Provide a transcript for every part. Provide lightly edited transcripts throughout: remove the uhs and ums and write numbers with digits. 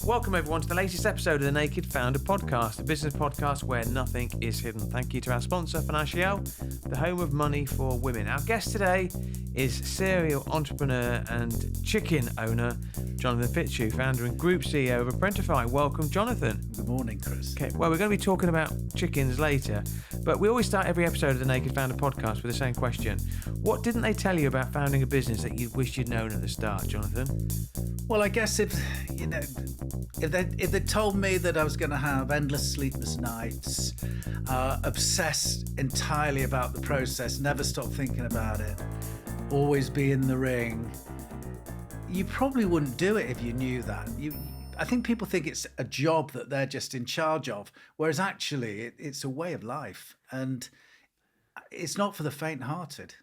Welcome everyone to the latest episode of the Naked Founder Podcast, a business podcast where nothing is hidden. Thank you to our sponsor, Financial, the home of money for women. Our guest today is serial entrepreneur and chicken owner, Jonathan Fitchew, founder and group CEO of Apprentify. Welcome, Jonathan. Good morning, Chris. Okay, well, we're going to be talking about chickens later, but we always start every episode of the Naked Founder Podcast with the same question. What didn't they tell you about founding a business that you wished you'd known at the start, Jonathan? Well, I guess if they told me that I was going to have endless sleepless nights, obsessed entirely about the process, never stop thinking about it, always be in the ring, you probably wouldn't do it if you knew that. I think people think it's a job that they're just in charge of, whereas actually it's a way of life, and it's not for the faint-hearted.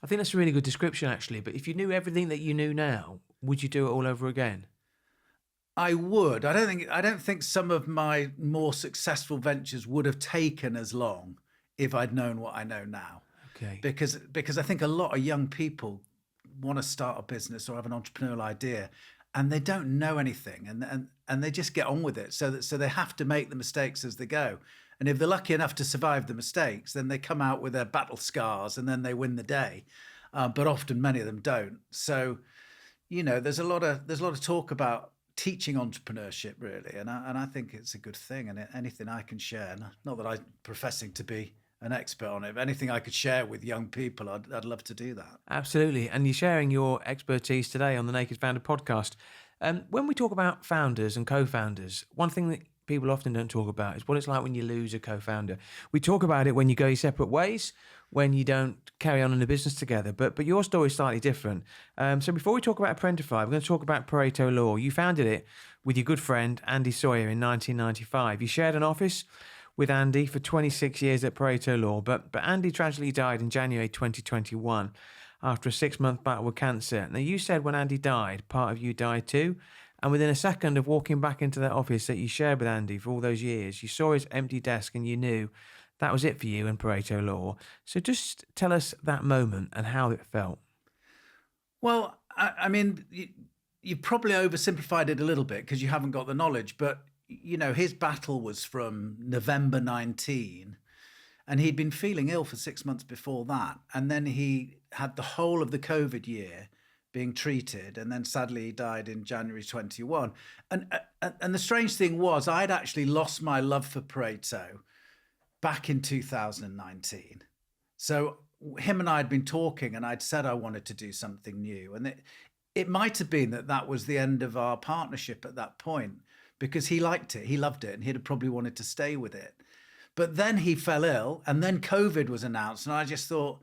I think that's a really good description, actually. But if you knew everything that you knew now, would you do it all over again? I would. I don't think some of my more successful ventures would have taken as long if I'd known what I know now. Okay. Because I think a lot of young people want to start a business or have an entrepreneurial idea, and they don't know anything, and they just get on with it. So they have to make the mistakes as they go. And if they're lucky enough to survive the mistakes, then they come out with their battle scars and then they win the day. But often many of them don't. So, there's a lot of talk about teaching entrepreneurship, really, and I think it's a good thing. And anything I can share, not that I'm professing to be an expert on it, but anything I could share with young people, I'd love to do that. Absolutely. And you're sharing your expertise today on the Naked Founder Podcast. When we talk about founders and co-founders, one thing that people often don't talk about is what it's like when you lose a co-founder. We talk about it when you go your separate ways, when you don't carry on in the business together, but your story is slightly different. So before we talk about Apprentify, we're going to talk about Pareto Law. You founded it with your good friend Andy Sawyer in 1995. You shared an office with Andy for 26 years at Pareto Law, but Andy tragically died in January 2021 after a 6-month battle with cancer. Now, you said when Andy died, part of you died too. And within a second of walking back into that office that you shared with Andy for all those years, you saw his empty desk and you knew that was it for you in Pareto Law. So just tell us that moment and how it felt. Well, I mean, you probably oversimplified it a little bit because you haven't got the knowledge. But, his battle was from November 19, and he'd been feeling ill for 6 months before that. And then he had the whole of the COVID year being treated, and then sadly he died in January 21. And the strange thing was, I'd actually lost my love for Pareto back in 2019. So him and I had been talking, and I'd said I wanted to do something new, and it might have been that was the end of our partnership at that point, because he liked it, he loved it, and he'd have probably wanted to stay with it. But then he fell ill, and then COVID was announced, and I just thought,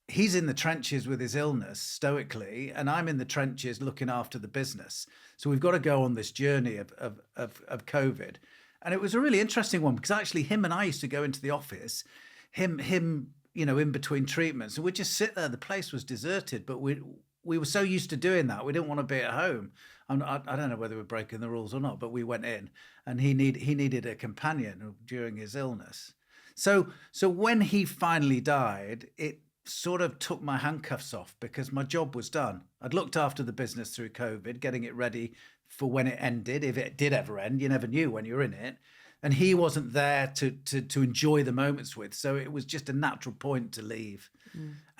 he's in the trenches with his illness stoically, and I'm in the trenches looking after the business. So we've got to go on this journey of COVID. And it was a really interesting one, because actually him and I used to go into the office, him, in between treatments, and we'd just sit there. The place was deserted, but we were so used to doing that. We didn't want to be at home. I don't know whether we're breaking the rules or not, but we went in, and he needed a companion during his illness. So when he finally died, it sort of took my handcuffs off, because my job was done. I'd looked after the business through COVID, getting it ready for when it ended, if it did ever end. You never knew when you were in it. And he wasn't there to enjoy the moments with. So it was just a natural point to leave.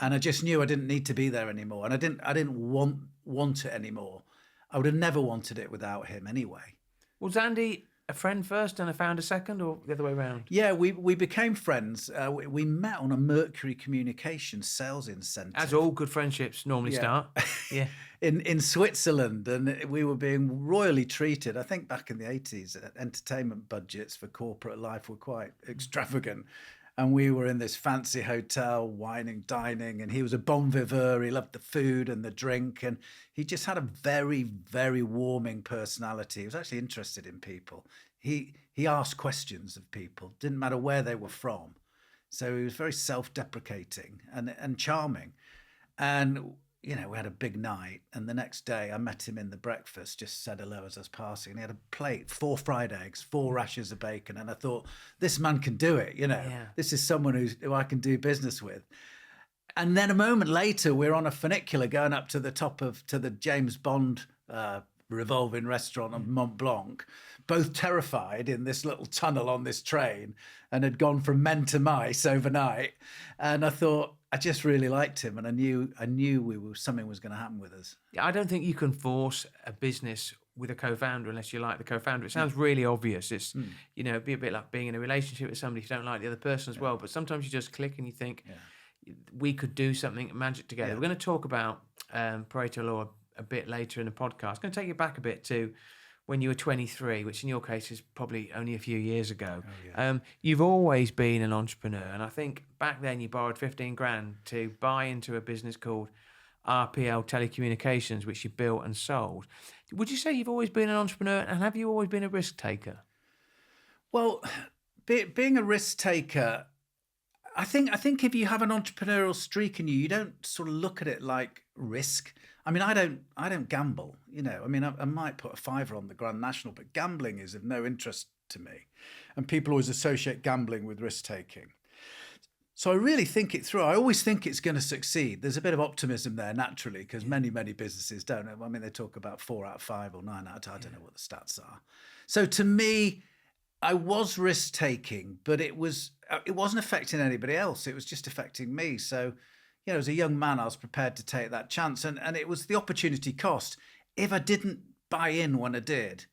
And I just knew I didn't need to be there anymore. And I didn't want it anymore. I would have never wanted it without him anyway. Was Andy a friend first and a founder second, or the other way around? Yeah, we became friends. We met on a Mercury Communications sales incentive. As all good friendships normally start. Yeah. in Switzerland, and we were being royally treated. I think back in the 80s, entertainment budgets for corporate life were quite extravagant. And we were in this fancy hotel, wining, dining, and he was a bon vivant. He loved the food and the drink, and he just had a very, very warming personality. He was actually interested in people. He asked questions of people, didn't matter where they were from. So he was very self-deprecating and charming. And we had a big night, and the next day I met him in the breakfast, just said hello as I was passing, and he had a plate, 4 fried eggs, 4 rashers of bacon, and I thought, this man can do it, Yeah. This is someone who I can do business with. And then a moment later, we're on a funicular going up to the top to the James Bond revolving restaurant on Mont Blanc, both terrified in this little tunnel on this train, and had gone from men to mice overnight. And I thought, I just really liked him, and I knew something was going to happen with us. I don't think you can force a business with a co-founder unless you like the co-founder. It sounds really obvious. It's, it'd be a bit like being in a relationship with somebody if you don't like the other person as well. But sometimes you just click and you think, we could do something magic together. Yeah. We're going to talk about Pareto Law a bit later in the podcast. I'm going to take you back a bit to when you were 23, which in your case is probably only a few years ago. You've always been an entrepreneur. And I think back then you borrowed 15 grand to buy into a business called RPL Telecommunications, which you built and sold. Would you say you've always been an entrepreneur, and have you always been a risk taker? Well, being a risk taker, I think if you have an entrepreneurial streak in you, you don't sort of look at it like risk. I mean, I don't gamble, I mean, I might put a fiver on the Grand National, but gambling is of no interest to me. And people always associate gambling with risk taking. So I really think it through. I always think it's going to succeed. There's a bit of optimism there naturally, because many businesses don't. I mean, they talk about 4 out of 5 or 9 out of 10. I don't know what the stats are. So to me, I was risk taking, but it wasn't affecting anybody else. It was just affecting me. So, as a young man, I was prepared to take that chance, and it was the opportunity cost. If I didn't buy in when I did,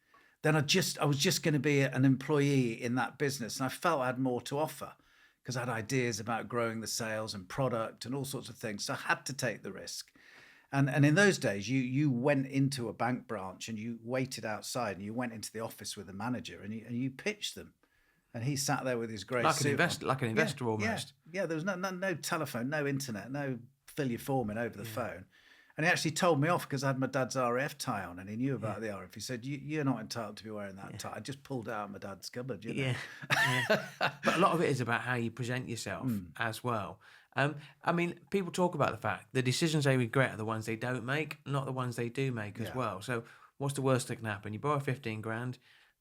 then I was just going to be an employee in that business, and I felt I had more to offer because I had ideas about growing the sales and product and all sorts of things. So I had to take the risk. And in those days, you went into a bank branch and you waited outside, and you went into the office with the manager and you pitched them. And he sat there with his grey suit on. Like an investor almost. Yeah, there was no telephone, no internet, no fill your form in over the phone. And he actually told me off because I had my dad's RAF tie on, and he knew about the RAF. He said, you're not entitled to be wearing that tie. I just pulled it out of my dad's cupboard, But a lot of it is about how you present yourself as well. I mean, people talk about the fact the decisions they regret are the ones they don't make, not the ones they do make as well. So what's the worst that can happen? You borrow 15 grand.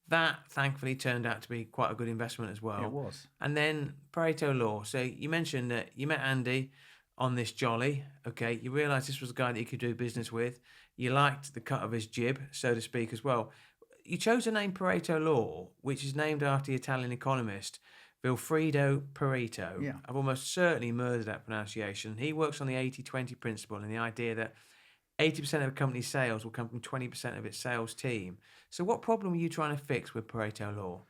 That thankfully turned out to be quite a good investment as well. It was. And then Pareto Law. So you mentioned that you met Andy on this jolly. Okay, you realised this was a guy that you could do business with. You liked the cut of his jib, so to speak, as well. You chose the name Pareto Law, which is named after the Italian economist Vilfredo Pareto. Yeah. I've almost certainly murdered that pronunciation. He works on the 80-20 principle and the idea that 80% of a company's sales will come from 20% of its sales team. So what problem are you trying to fix with Pareto Law?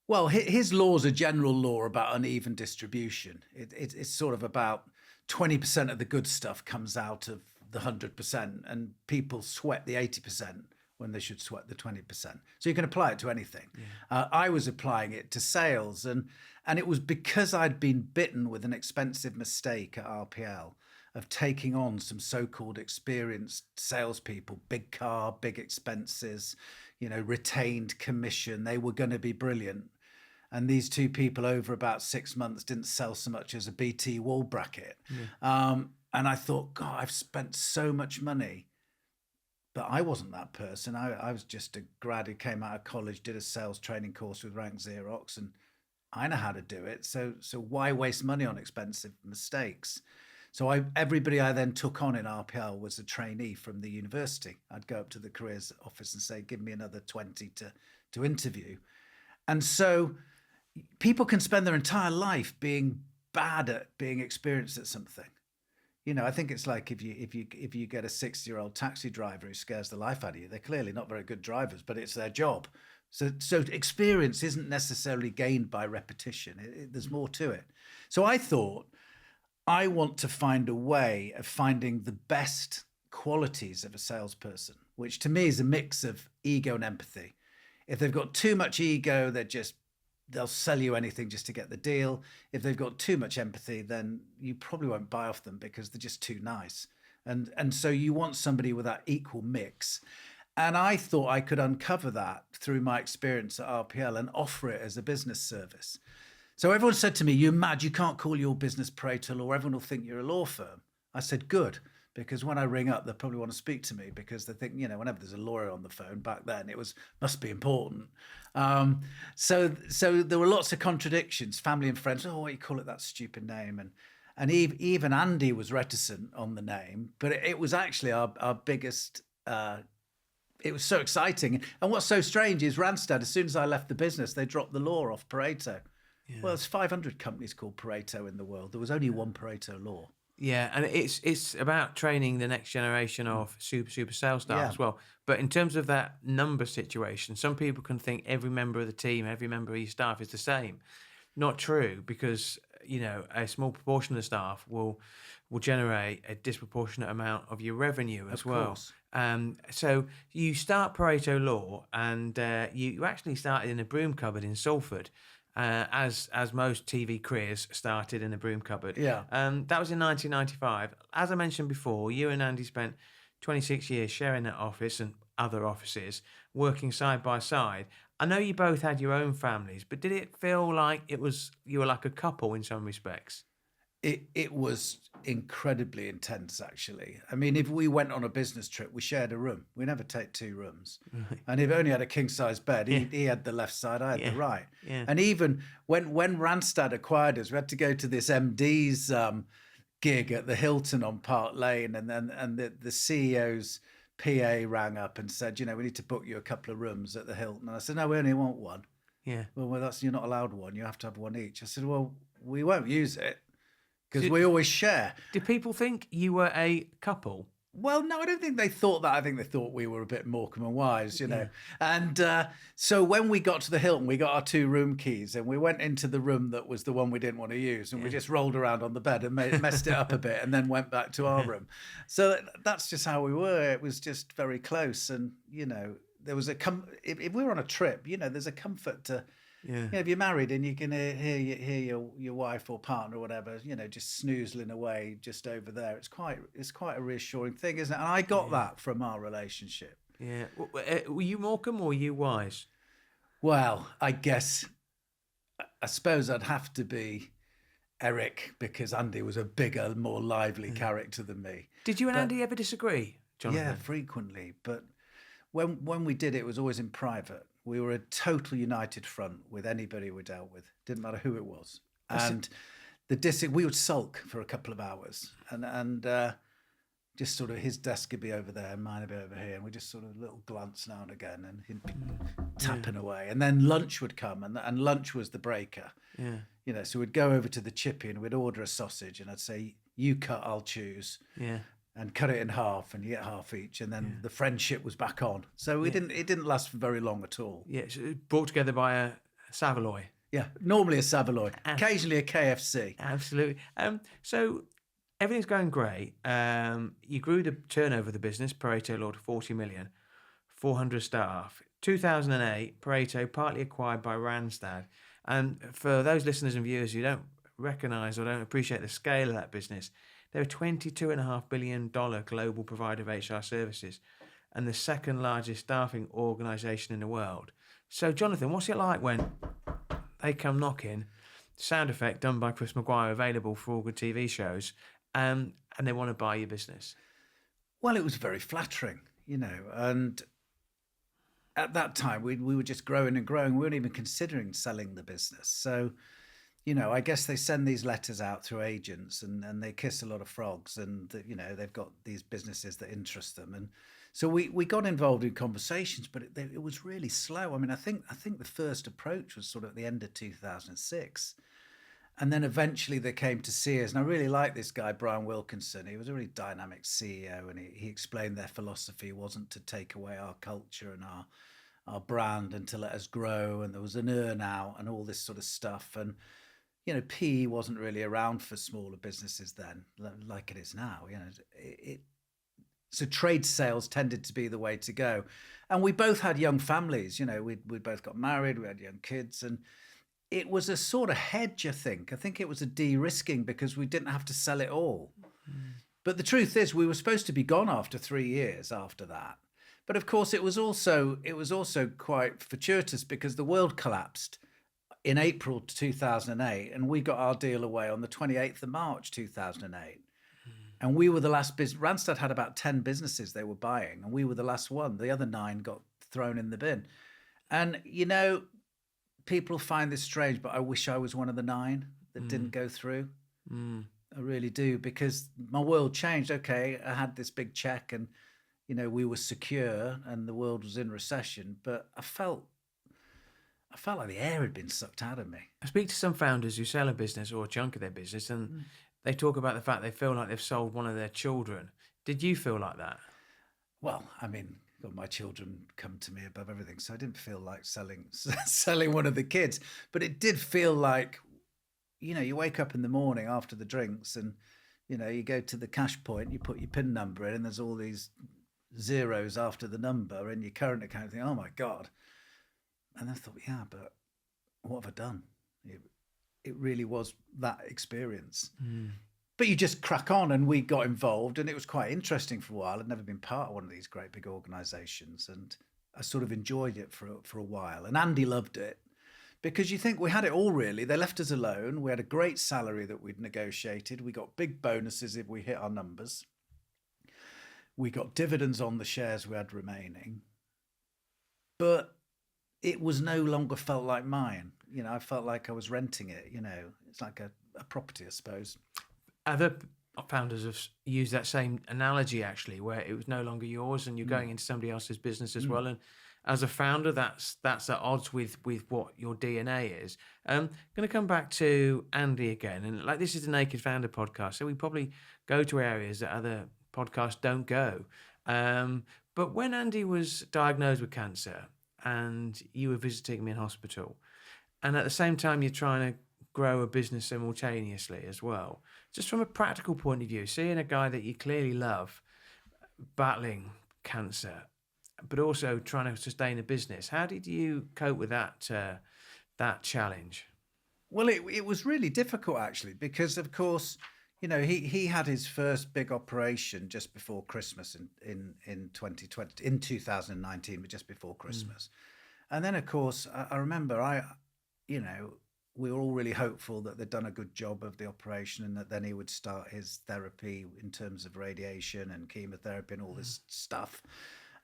Well, his law is a general law about uneven distribution. It's sort of about 20% of the good stuff comes out of the 100%, and people sweat the 80% when they should sweat the 20%. So you can apply it to anything. I was applying it to sales, and it was because I'd been bitten with an expensive mistake at RPL of taking on some so-called experienced salespeople, big car, big expenses, retained commission. They were going to be brilliant. And these two people over about 6 months didn't sell so much as a BT wall bracket. And I thought, God, I've spent so much money. But I wasn't that person. I was just a grad who came out of college, did a sales training course with Rank Xerox, and I know how to do it. So why waste money on expensive mistakes? So everybody I then took on in RPL was a trainee from the university. I'd go up to the careers office and say, give me another 20 to interview. And so people can spend their entire life being bad at being experienced at something. I think it's like if you get a 60-year-old taxi driver who scares the life out of you, they're clearly not very good drivers, but it's their job. So experience isn't necessarily gained by repetition. There's more to it. So I thought, I want to find a way of finding the best qualities of a salesperson, which to me is a mix of ego and empathy. If they've got too much ego, they'll sell you anything just to get the deal. If they've got too much empathy, then you probably won't buy off them because they're just too nice. And so you want somebody with that equal mix. And I thought I could uncover that through my experience at RPL and offer it as a business service. So everyone said to me, you're mad, you can't call your business Pareto Law, everyone will think you're a law firm. I said, good, because when I ring up, they'll probably want to speak to me because they think, whenever there's a lawyer on the phone back then, it must be important. So there were lots of contradictions, family and friends, what you call it, that stupid name. And even Andy was reticent on the name, but it was actually our biggest it was so exciting. And what's so strange is Randstad, as soon as I left the business, they dropped the law off Pareto. Yeah. Well, there's 500 companies called Pareto in the world. There was only one Pareto law. Yeah, and it's about training the next generation of super sales staff as well. But in terms of that number situation, some people can think every member of the team, every member of your staff is the same. Not true, because a small proportion of the staff will generate a disproportionate amount of your revenue as well. So you start Pareto Law, and you actually started in a broom cupboard in Salford. As most TV careers started in a broom cupboard. Yeah. That was in 1995. As I mentioned before, you and Andy spent 26 years sharing that office and other offices, working side by side. I know you both had your own families, but did it feel like you were like a couple in some respects? It was incredibly intense, actually. I mean, if we went on a business trip, we shared a room. We never take two rooms. Right. And if only had a king-size bed, he had the left side, I had the right. Yeah. And even when Randstad acquired us, we had to go to this MD's gig at the Hilton on Park Lane, and the CEO's PA rang up and said, we need to book you a couple of rooms at the Hilton. And I said, no, we only want one. Yeah. Well, you're not allowed one. You have to have one each. I said, well, we won't use it. Because we always share. Did people think you were a couple? Well, no, I don't think they thought that. I think they thought we were a bit Morecambe and Wise, know. And so when we got to the Hilton, we got our 2 room keys and we went into the room that was the one we didn't want to use. And we just rolled around on the bed and messed it up a bit and then went back to our room. So that's just how we were. It was just very close. And, there was if we were on a trip, there's a comfort to... Yeah. If you're married and you can hear your wife or partner or whatever, just snoozling away just over there, it's quite a reassuring thing, isn't it? And I got that from our relationship. Yeah. Were you Morecambe or were you Wise? Well, I suppose I'd have to be Eric, because Andy was a bigger, more lively character than me. Did you and Andy ever disagree, Jonathan? Yeah, frequently. But when we did it, it was always in private. We were a total united front with anybody we dealt with. Didn't matter who it was. And we would sulk for a couple of hours, and just sort of his desk would be over there and mine would be over here, and we just sort of little glance now and again, and he'd be tapping away. And then lunch would come, and lunch was the breaker. Yeah. So we'd go over to the chippy and we'd order a sausage, and I'd say, "You cut, I'll choose." Yeah. And cut it in half, and you get half each, and then the friendship was back on. So it didn't last for very long at all. Yeah, so brought together by a Savoy. Yeah, normally a Savoy, occasionally a KFC. Absolutely. So everything's going great. You grew the turnover of the business, Pareto Law, to 40 million, 400 staff. 2008, Pareto partly acquired by Randstad. And for those listeners and viewers who don't recognise or don't appreciate the scale of that business, they're a $22.5 billion global provider of HR services and the second largest staffing organisation in the world. So, Jonathan, what's it like when they come knocking, sound effect done by Chris Maguire, available for all good TV shows, and they want to buy your business? Well, it was very flattering, and at that time we were just growing and growing. We weren't even considering selling the business. So, I guess they send these letters out through agents and they kiss a lot of frogs, and, they've got these businesses that interest them. And so we got involved in conversations, but it was really slow. I mean, I think the first approach was sort of at the end of 2006. And then eventually they came to see us. And I really like this guy, Brian Wilkinson. He was a really dynamic CEO, and he explained their philosophy wasn't to take away our culture and our brand and to let us grow. And there was an earn out and all this sort of stuff. And PE wasn't really around for smaller businesses then, like it is now. So trade sales tended to be the way to go. And we both had young families. We both got married, we had young kids. And it was a sort of hedge, I think. I think it was a de-risking because we didn't have to sell it all. But the truth is, we were supposed to be gone after 3 years after that. But of course, it was also quite fortuitous because the world collapsed in April 2008, and we got our deal away on the 28th of March 2008. And we were the last business. Randstad had about 10 businesses they were buying, and we were the last one. The other 9 got thrown in the bin. And, people find this strange, but I wish I was one of the 9 that didn't go through. I really do, because my world changed. Okay, I had this big check, and, we were secure and the world was in recession, but I felt like the air had been sucked out of me. I speak to some founders who sell a business or a chunk of their business, and they talk about the fact they feel like they've sold one of their children. Did you feel like that? Well, I mean, God, my children come to me above everything, so I didn't feel like selling one of the kids, but it did feel like, you wake up in the morning after the drinks and, you go to the cash point, you put your PIN number in, and there's all these zeros after the number in your current account. You think, oh my God. And I thought, yeah, but what have I done? It really was that experience. But you just crack on, and we got involved, and it was quite interesting for a while. I'd never been part of one of these great big organizations, and I sort of enjoyed it for a while. And Andy loved it, because you think we had it all, really. They left us alone. We had a great salary that we'd negotiated. We got big bonuses if we hit our numbers. We got dividends on the shares we had remaining. But it was no longer felt like mine. I felt like I was renting it. It's like a property, I suppose. Other founders have used that same analogy, actually, where it was no longer yours and you're going into somebody else's business as well. And as a founder, that's at odds with what your DNA is. Going to come back to Andy again. And like, this is the Naked Founder podcast, so we probably go to areas that other podcasts don't go. But when Andy was diagnosed with cancer and you were visiting him in hospital, and at the same time you're trying to grow a business simultaneously as well, just from a practical point of view, seeing a guy that you clearly love battling cancer, but also trying to sustain a business, how did you cope with that challenge? Well, it was really difficult, actually, because of course, he had his first big operation just before Christmas in 2019, but just before Christmas. And then, of course, I remember we were all really hopeful that they'd done a good job of the operation, and that then he would start his therapy in terms of radiation and chemotherapy and all this stuff.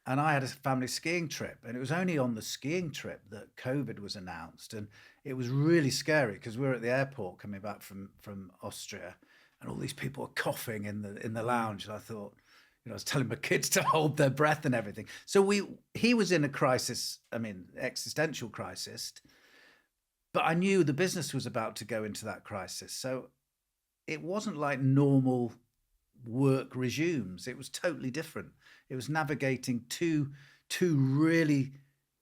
And I had a family skiing trip, and it was only on the skiing trip that COVID was announced. And it was really scary, because we were at the airport coming back from Austria, and all these people were coughing in the lounge. And I thought, I was telling my kids to hold their breath and everything. So he was in a crisis, existential crisis. But I knew the business was about to go into that crisis. So it wasn't like normal work resumes. It was totally different. It was navigating two really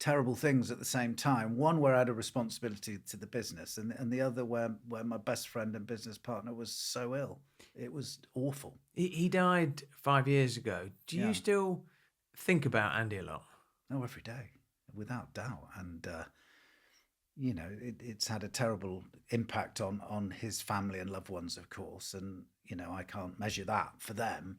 terrible things at the same time. One where I had a responsibility to the business, and the other where my best friend and business partner was so ill. It was awful. He died 5 years ago. Do you still think about Andy a lot? Oh, every day, without doubt. And it's had a terrible impact on his family and loved ones, of course. And, I can't measure that for them.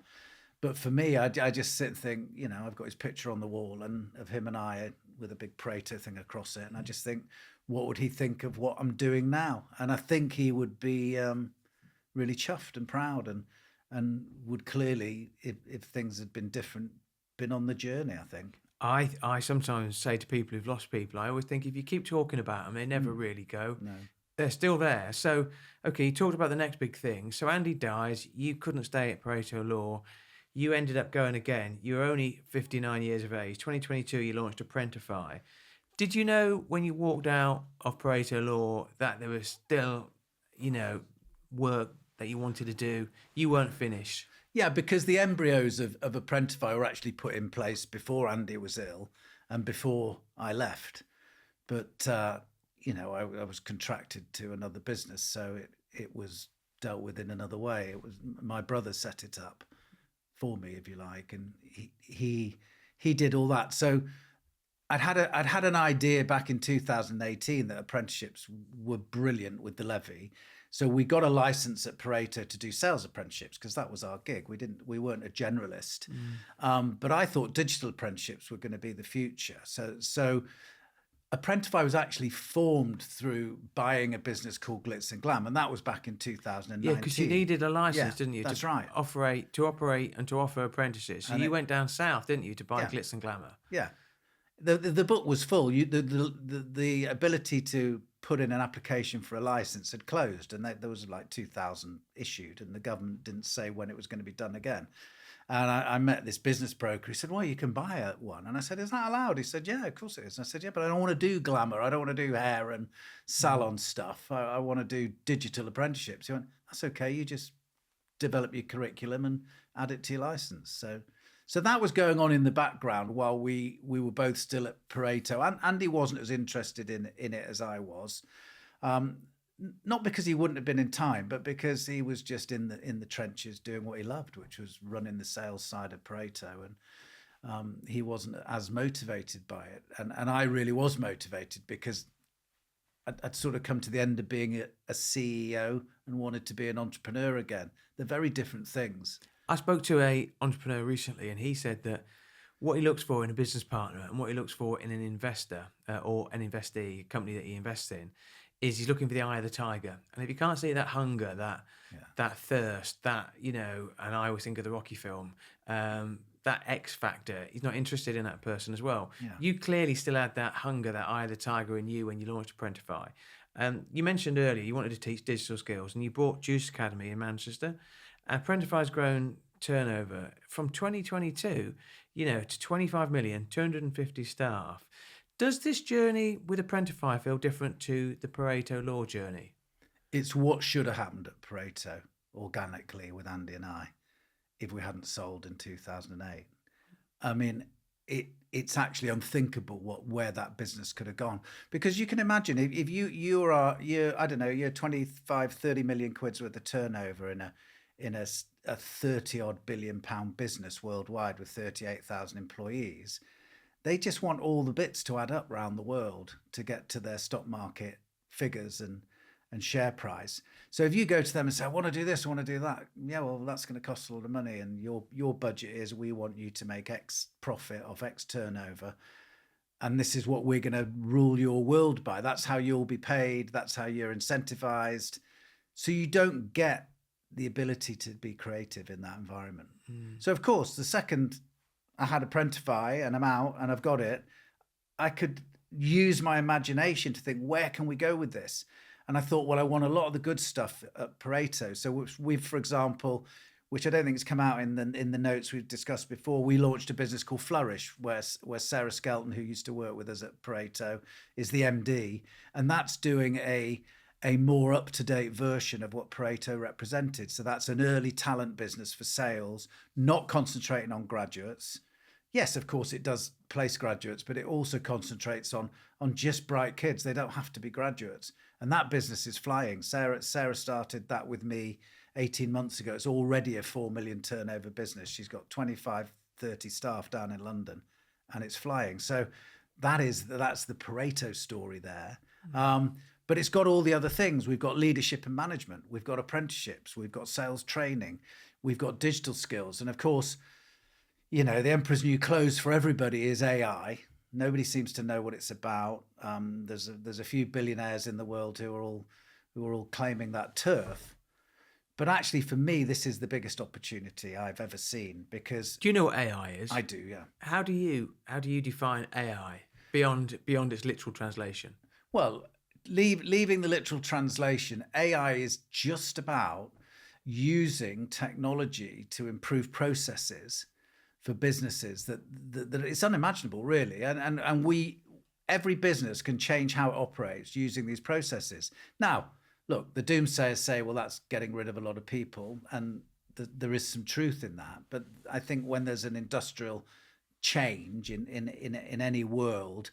But for me, I just sit and think, I've got his picture on the wall and of him and I with a big Pareto thing across it. And I just think, what would he think of what I'm doing now? And I think he would be really chuffed and proud, and would clearly, if things had been different, been on the journey, I think. I sometimes say to people who've lost people, I always think if you keep talking about them, they never really go. No. They're still there. So, okay, you talked about the next big thing. So Andy dies. You couldn't stay at Pareto Law. You ended up going again. You were only 59 years of age. 2022, you launched Apprentify. Did you know when you walked out of Pareto Law that there was still, work that you wanted to do? You weren't finished. Yeah, because the embryos of Apprentify were actually put in place before Andy was ill and before I left. But, I was contracted to another business, so it was dealt with in another way. It was my brother set it up for me, if you like, and he did all that. So I'd had an idea back in 2018 that apprenticeships were brilliant with the levy. So we got a license at Pareto to do sales apprenticeships, because that was our gig. We weren't a generalist, but I thought digital apprenticeships were going to be the future. So Apprentify was actually formed through buying a business called Glitz and Glam, and that was back in 2019. Yeah, because you needed a license, didn't you? That's right. To operate and to offer apprentices. So you went down south, didn't you, to buy Glitz and Glamour? Yeah, the book was full. The ability to put in an application for a license had closed, and there was like 2,000 issued, and the government didn't say when it was going to be done again. And I met this business broker. He said, well, you can buy one. And I said, is that allowed? He said, yeah, of course it is. And I said, yeah, but I don't want to do glamour. I don't want to do hair and salon stuff. I want to do digital apprenticeships. He went, that's okay. You just develop your curriculum and add it to your license. So that was going on in the background while we were both still at Pareto. And Andy wasn't as interested in it as I was. Not because he wouldn't have been in time, but because he was just in the trenches doing what he loved, which was running the sales side of Pareto, and he wasn't as motivated by it. And I really was motivated because I'd sort of come to the end of being a CEO and wanted to be an entrepreneur again. They're very different things. I spoke to an entrepreneur recently, and he said that what he looks for in a business partner and what he looks for in an investor or an investee, a company that he invests in, is he's looking for the eye of the tiger. And if you can't see that hunger, that thirst, that, and I always think of the Rocky film, that X factor, he's not interested in that person as well. Yeah. You clearly still had that hunger, that eye of the tiger in you when you launched Apprentify. You mentioned earlier you wanted to teach digital skills, and you bought Juice Academy in Manchester. And Apprentify's grown turnover from 2022, to 25 million, 250 staff. Does this journey with Apprentify feel different to the Pareto Law journey? It's what should have happened at Pareto organically with Andy and I if we hadn't sold in 2008. I mean, it's actually unthinkable where that business could have gone. Because you can imagine if you're 25, 30 million quid's worth of turnover in a 30 odd billion pound business worldwide with 38,000 employees. They just want all the bits to add up around the world to get to their stock market figures and share price. So if you go to them and say, I want to do this, I want to do that. Yeah, well, that's going to cost a lot of money. And your budget is, we want you to make X profit of X turnover. And this is what we're going to rule your world by. That's how you'll be paid. That's how you're incentivized. So you don't get the ability to be creative in that environment. So of course, the second I had Apprentify and I'm out and I've got it, I could use my imagination to think, where can we go with this? And I thought, well, I want a lot of the good stuff at Pareto. So we've, for example, which I don't think has come out in the notes we've discussed before, we launched a business called Flourish, where Sarah Skelton, who used to work with us at Pareto, is the MD. And that's doing a more up-to-date version of what Pareto represented. So that's an early talent business for sales, not concentrating on graduates. Yes, of course, it does place graduates, but it also concentrates on just bright kids. They don't have to be graduates. And that business is flying. Sarah started that with me 18 months ago. It's already a 4 million turnover business. She's got 25, 30 staff down in London, and it's flying. So that's the Pareto story there. But it's got all the other things. We've got leadership and management. We've got apprenticeships. We've got sales training. We've got digital skills. And of course, the emperor's new clothes for everybody is AI. Nobody seems to know what it's about. There's a few billionaires in the world who are all claiming that turf. But actually, for me, this is the biggest opportunity I've ever seen, because... Do you know what AI is? I do, yeah. How do you define AI beyond its literal translation? Well, leaving the literal translation, AI is just about using technology to improve processes for businesses that it's unimaginable, really. And every business can change how it operates using these processes. Now, look, the doomsayers say, well, that's getting rid of a lot of people. And there is some truth in that. But I think when there's an industrial change in any world,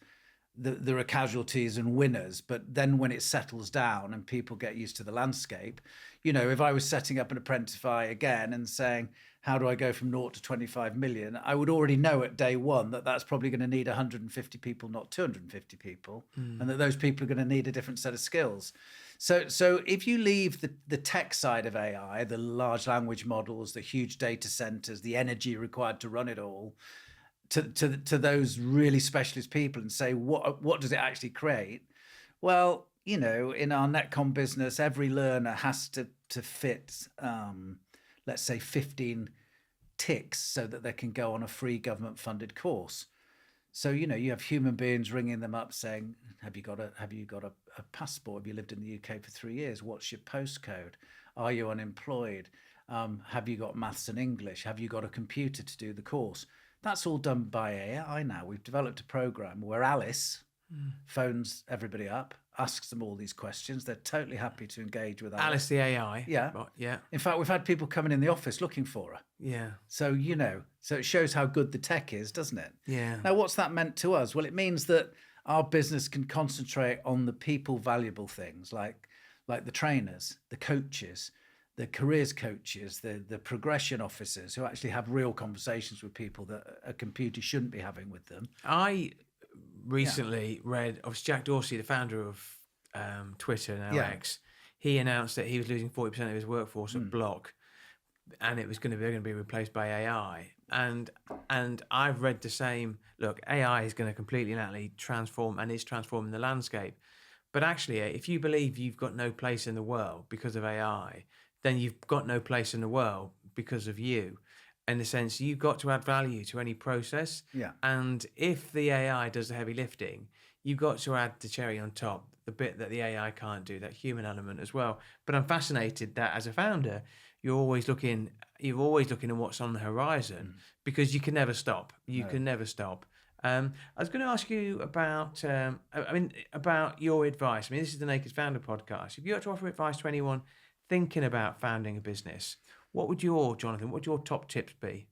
there are casualties and winners. But then when it settles down and people get used to the landscape, if I was setting up an Apprentify again and saying, how do I go from 0 to 25 million? I would already know at day one that that's probably going to need 150 people, not 250 people, and that those people are going to need a different set of skills. So if you leave the tech side of AI, the large language models, the huge data centers, the energy required to run it all, to those really specialist people and say, what does it actually create? Well, in our Netcom business, every learner has to fit, let's say 15 ticks so that they can go on a free government funded course. So, you have human beings ringing them up saying, have you got a passport? Have you lived in the UK for 3 years? What's your postcode? Are you unemployed? Have you got maths and English? Have you got a computer to do the course? That's all done by AI now. We've developed a program where Alice phones everybody up, asks them all these questions. They're totally happy to engage with Alice. Alice the AI. Yeah. Right, yeah. In fact, we've had people coming in the office looking for her. Yeah. So, so it shows how good the tech is, doesn't it? Yeah. Now, what's that meant to us? Well, it means that our business can concentrate on the people valuable things like the trainers, the coaches, the careers coaches, the progression officers who actually have real conversations with people that a computer shouldn't be having with them. I recently read, obviously Jack Dorsey, the founder of Twitter, now X, he announced that he was losing 40% of his workforce at Block, and it was going to be replaced by AI. And I've read the same. Look, AI is going to completely and utterly transform, and is transforming the landscape. But actually, if you believe you've got no place in the world because of AI, then you've got no place in the world because of you. In the sense, you've got to add value to any process. Yeah. And if the AI does the heavy lifting, you've got to add the cherry on top, the bit that the AI can't do, that human element as well. But I'm fascinated that as a founder, you're always looking at what's on the horizon, because you can never stop. You can never stop. I was going to ask you about, about your advice. I mean, this is the Naked Founder podcast. If you had to offer advice to anyone thinking about founding a business, what would your top tips be?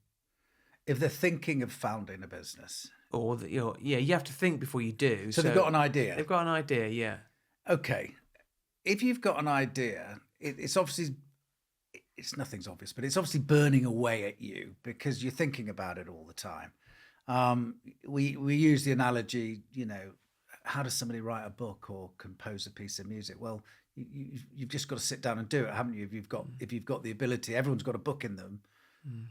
If they're thinking of founding a business, or that you have to think before you do. So they've got an idea. They've got an idea, yeah. Okay, if you've got an idea, nothing's obvious, but it's obviously burning away at you because you're thinking about it all the time. We use the analogy, how does somebody write a book or compose a piece of music? Well, you've just got to sit down and do it, haven't you? If you've got the ability, everyone's got a book in them,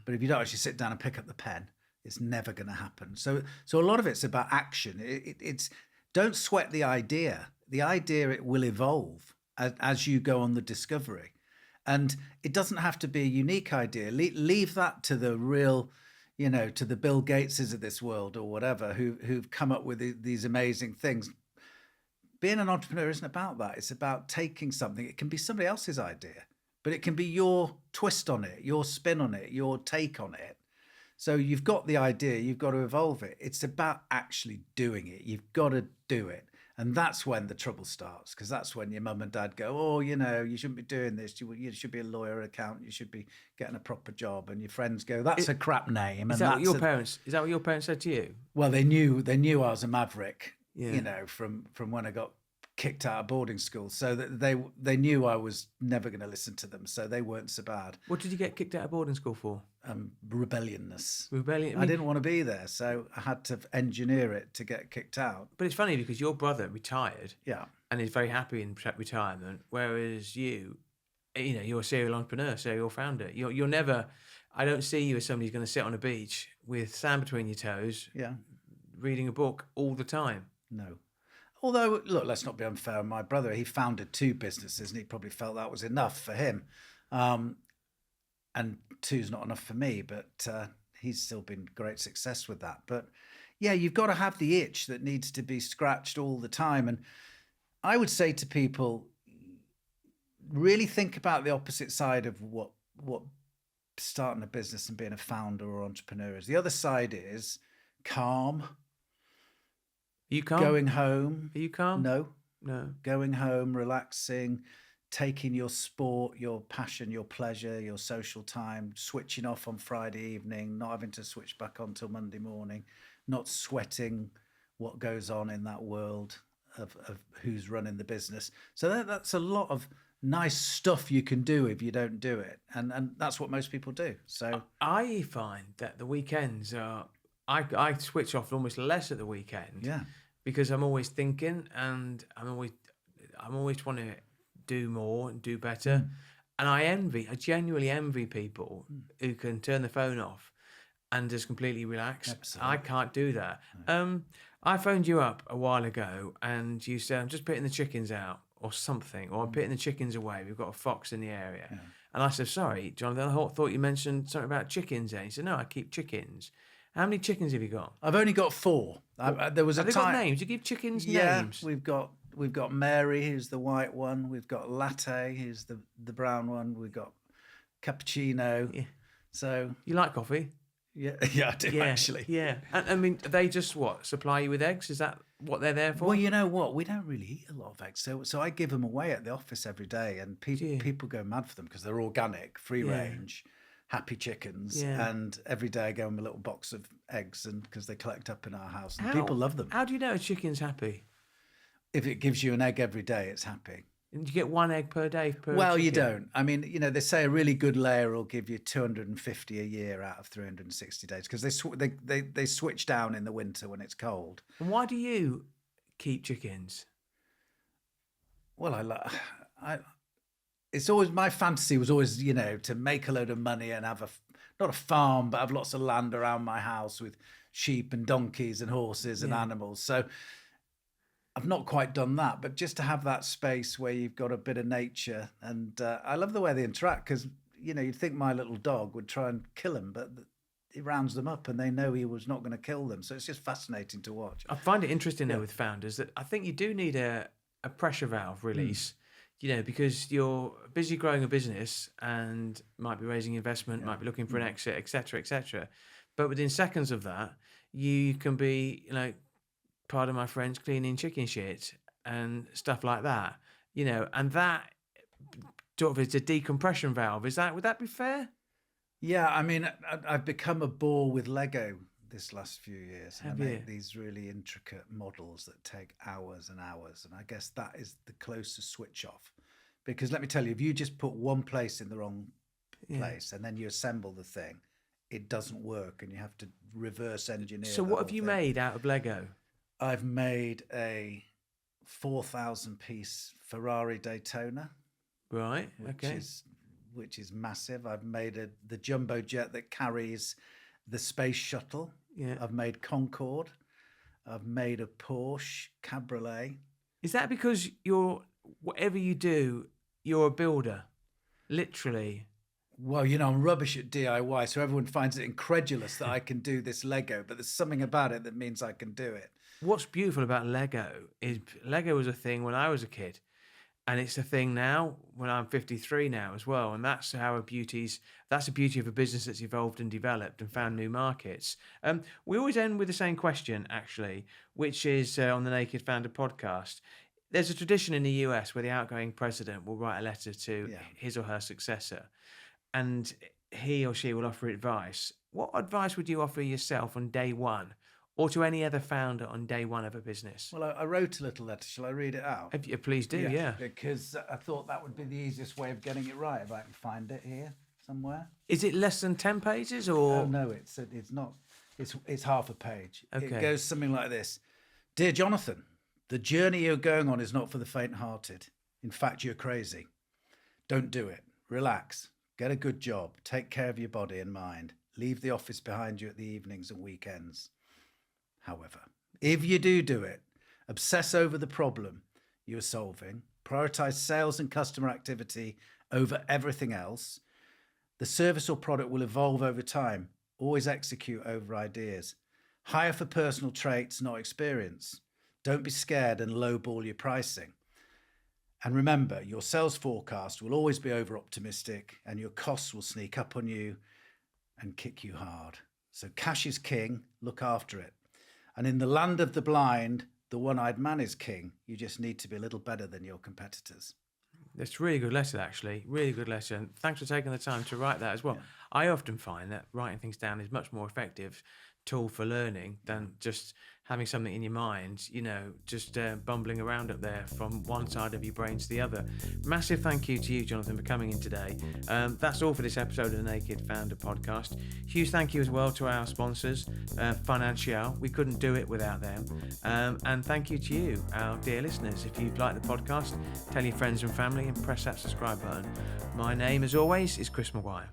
but if you don't actually sit down and pick up the pen, it's never going to happen. So a lot of it's about action. It's don't sweat the idea. The idea, it will evolve as you go on the discovery, and it doesn't have to be a unique idea. Leave that to the real, to the Bill Gateses of this world or whatever who've come up with these amazing things. Being an entrepreneur isn't about that. It's about taking something. It can be somebody else's idea, but it can be your twist on it, your spin on it, your take on it. So you've got the idea, you've got to evolve it. It's about actually doing it. You've got to do it. And that's when the trouble starts, because that's when your mum and dad go, oh, you shouldn't be doing this. You should be a lawyer, accountant. You should be getting a proper job. And your friends go, that's a crap name. Is that what your parents said to you? Well, they knew I was a maverick, Yeah. from when I got kicked out of boarding school. So that they knew I was never going to listen to them. So they weren't so bad. What did you get kicked out of boarding school for? Rebelliousness. Rebellion. I didn't want to be there, so I had to engineer it to get kicked out. But it's funny because your brother retired. Yeah. And is very happy in retirement, whereas you're a serial entrepreneur, serial founder. You're never. I don't see you as somebody who's going to sit on a beach with sand between your toes, reading a book all the time. No. Although, look, let's not be unfair. My brother, he founded 2 businesses, and he probably felt that was enough for him. And 2's not enough for me, but he's still been great success with that. But yeah, you've got to have the itch that needs to be scratched all the time. And I would say to people, really think about the opposite side of what starting a business and being a founder or entrepreneur is. The other side is calm. Are you calm? Going home. Are you calm? No. Going home, relaxing, taking your sport, your passion, your pleasure, your social time, switching off on Friday evening, not having to switch back on till Monday morning, not sweating what goes on in that world of who's running the business. So that's a lot of nice stuff you can do if you don't do it. And that's what most people do. So I find that the weekends are, I switch off almost less at the weekend. Yeah. Because I'm always thinking, and I'm always want to do more and do better. And I genuinely envy people who can turn the phone off and just completely relax. Absolutely. I can't do that. I phoned you up a while ago and you said, I'm just putting the chickens out or something, or I'm putting the chickens away. We've got a fox in the area. Yeah. And I said, sorry, Jonathan, I thought you mentioned something about chickens there. He said, no, I keep chickens. How many chickens have you got? I've only got 4. There was a have time. They got names? You give chickens names? Yeah, we've got Mary, who's the white one. We've got Latte, who's the brown one. We've got cappuccino. Yeah. So You like coffee? yeah, I do actually. Yeah. And I mean, they just supply you with eggs? Is that what they're there for? Well, you know what? We don't really eat a lot of eggs, so I give them away at the office every day, and people go mad for them because they're organic, free range, happy chickens, and every day I give them a little box of eggs, and because they collect up in our house, and people love them. How do you know a chicken's happy? If it gives you an egg every day, it's happy. And you get one egg per day per Well, chicken? you don't. I mean, they say a really good layer will give you 250 a year out of 360 days because they switch down in the winter when it's cold. And why do you keep chickens? Well, it's always my fantasy was always, to make a load of money and have not a farm, but have lots of land around my house with sheep and donkeys and horses and animals. So I've not quite done that, but just to have that space where you've got a bit of nature. And I love the way they interact because, you'd think my little dog would try and kill him, but he rounds them up and they know he was not going to kill them. So it's just fascinating to watch. I find it interesting though with founders that I think you do need a pressure valve release, because you're busy growing a business and might be raising investment, might be looking for an exit, et cetera, but within seconds of that, you can be, pardon my French, cleaning chicken shit and stuff like that, and that sort of is a decompression valve. Would that be fair? Yeah, I mean, I've become a bore with Lego this last few years. I make these really intricate models that take hours and hours, and I guess that is the closest switch off. Because let me tell you, if you just put one place in the wrong place and then you assemble the thing, it doesn't work, and you have to reverse engineer. So what have you made out of Lego? I've made a 4,000 piece Ferrari Daytona. Right. Which is massive. I've made the jumbo jet that carries the space shuttle. Yeah. I've made Concorde. I've made a Porsche Cabriolet. Is that because whatever you do, you're a builder? Literally. Well, I'm rubbish at DIY, so everyone finds it incredulous that I can do this Lego, but there's something about it that means I can do it. What's beautiful about Lego is Lego was a thing when I was a kid, and it's a thing now when I'm 53 now as well. And that's the beauty of a business that's evolved and developed and found new markets. We always end with the same question, actually, which is on the Naked Founder podcast. There's a tradition in the US where the outgoing president will write a letter to his or her successor, and he or she will offer advice. What advice would you offer yourself on day one, or to any other founder on day one of a business? Well, I wrote a little letter. Shall I read it out? Please do, yeah. Because I thought that would be the easiest way of getting it right, if I can find it here somewhere. Is it less than 10 pages, or? Oh, no, it's not. It's half a page. Okay. It goes something like this. Dear Jonathan, the journey you're going on is not for the faint-hearted. In fact, you're crazy. Don't do it. Relax. Get a good job. Take care of your body and mind. Leave the office behind you at the evenings and weekends. However, if you do it, obsess over the problem you're solving, prioritize sales and customer activity over everything else. The service or product will evolve over time. Always execute over ideas. Hire for personal traits, not experience. Don't be scared and lowball your pricing. And remember, your sales forecast will always be over-optimistic, and your costs will sneak up on you and kick you hard. So cash is king, look after it. And in the land of the blind, the one-eyed man is king. You just need to be a little better than your competitors. That's a really good letter, actually. Really good letter. And thanks for taking the time to write that as well. Yeah. I often find that writing things down is much more effective tool for learning than just having something in your mind, just bumbling around up there from one side of your brain to the other. Massive thank you to you, Jonathan, for coming in today. That's all for this episode of the Naked Founder podcast. Huge thank you as well to our sponsors, Financial. We couldn't do it without them. And thank you to you, our dear listeners. If you've liked the podcast, tell your friends and family and press that subscribe button. My name, as always, is Chris Maguire.